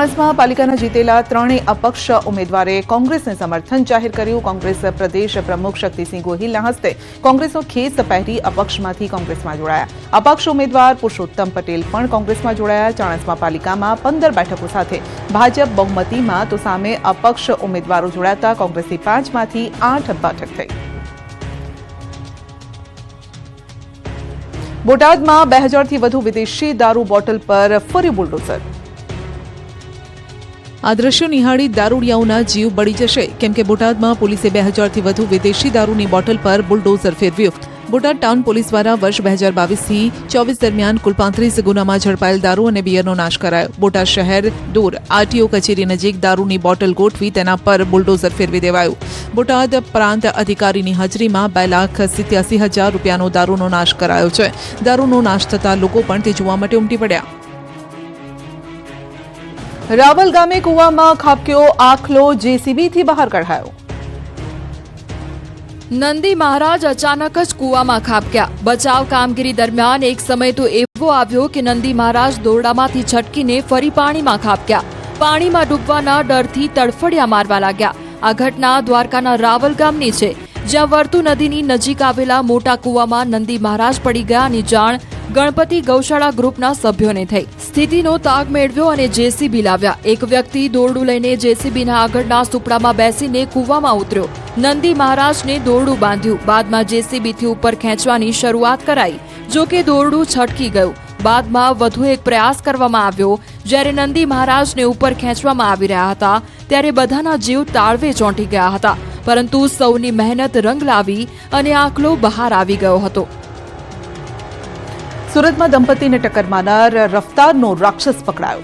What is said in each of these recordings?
ચાણસ્મા પાલિકાના જીતેલા ત્રણેય અપક્ષ ઉમેદવારે કોંગ્રેસને સમર્થન જાહેર કર્યું. કોંગ્રેસ પ્રદેશ પ્રમુખ શક્તિસિંહ ગોહિલના હસ્તે કોંગ્રેસનો ખેસ પહેરી અપક્ષમાંથી કોંગ્રેસમાં જોડાયા. અપક્ષ ઉમેદવાર પુરુષોત્તમ પટેલ પણ કોંગ્રેસમાં જોડાયા. ચાણસ્મા પાલિકામાં 15 બેઠકો સાથે ભાજપ બહુમતીમાં તો સામે અપક્ષ ઉમેદવારો જોડાતા કોંગ્રેસની 5માંથી 8 બેઠક થઈ. બોટાદમાં 2000થી વધુ વિદેશી દારૂ બોટલ પર ફરી બુલડોઝર. આ દ્રશ્યો નિહાળી દારૂડિયાઓના જીવ બળી જશે, કેમ કે બોટાદમાં પોલીસે 2000થી વધુ વિદેશી દારૂની બોટલ પર બુલડોઝર ફેરવ્યું. બોટાદ ટાઉન પોલીસ દ્વારા વર્ષ 2022થી 24 દરમિયાન કુલ 35 ગુનામાં ઝડપાયેલ દારૂ અને બિયરનો નાશ કરાયો. બોટાદ શહેર દૂર આરટીઓ કચેરી નજીક દારૂની બોટલ ગોઠવી તેના પર બુલડોઝર ફેરવી દેવાયું. બોટાદ પ્રાંત અધિકારીની હાજરીમાં 2,87,000 રૂપિયાનો દારૂનો નાશ કરાયો છે. દારૂનો નાશ થતાં લોકો પણ તે જોવા માટે ઉમટી પડ્યા. રાવલ ગામે કૂવામાં ખાબક્યો આખલો જેસીબીથી બહાર કઢાયો. નંદી મહારાજ અચાનક જ કૂવામાં ખાબક્યા. બચાવ કામગીરી દરમિયાન એક સમય તો એવો આવ્યો કે નંદી મહારાજ દોરડામાંથી છટકીને ફરી પાણીમાં ખાબક્યા. પાણીમાં ડૂબવાના ડરથી તડફડિયા મારવા લાગ્યા. આ ઘટના દ્વારકાના રાવલ ગામની છે, જ્યાં વર્તુ નદીની નજીક આવેલા મોટા કૂવામાં નંદી મહારાજ પડી ગયાની જાણ ગણપતિ ગૌશાળા ગ્રુપના સભ્યોને થઈ. સ્થિતિનો તાગ મેળવ્યો અને જેસીબી લાવ્યા. એક વ્યક્તિ દોરડું લઈને જેસીબીના આગળના સુપડામાં બેસીને કૂવામાં ઉતર્યો. નંદી મહારાજને દોરડું બાંધ્યું. બાદમાં જેસીબીથી ઉપર ખેંચવાની શરૂઆત કરાઈ. જો કે દોરડું છટકી ગયું. બાદમાં વધુ એક પ્રયાસ કરવામાં આવ્યો. જ્યારે નંદી મહારાજને ઉપર ખેંચવામાં આવી રહ્યા હતા ત્યારે બધાના જીવ તાળવે ચોંટી ગયા હતા. પરંતુ સૌની મહેનત રંગ લાવી અને આખલો બહાર આવી ગયો હતો. સુરતમાં દંપતીને ટક્કર મારનાર રફતારનો રાક્ષસ પકડાયો.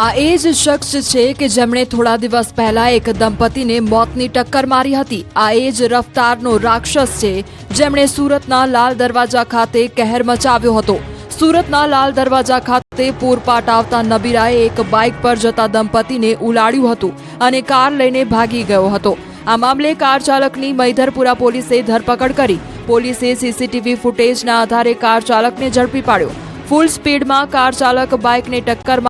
આ એ જ શખ્સ છે કે જેમણે થોડા દિવસ પહેલા એક દંપતીને મોતની ટક્કર મારી હતી. આ એ જ રફતારનો રાક્ષસ છે જેમણે સુરતના લાલ દરવાજા ખાતે કહેર મચાવ્યો હતો. સુરતના લાલ દરવાજા ખાતે પૂરપાટ આવતા નબીરાએ એક બાઇક પર જતા દંપતીને ઉલાડ્યું હતું અને કાર લઈને ભાગી ગયો હતો. આ મામલે કાર ચાલકની મૈધરપુરા પોલીસે ધરપકડ કરી. પોલીસે સીસીટીવી ફૂટેજના આધારે કાર ચાલકને ઝડપી પાડ્યો. ફૂલ સ્પીડમાં કાર ચાલક બાઇકને ટક્કર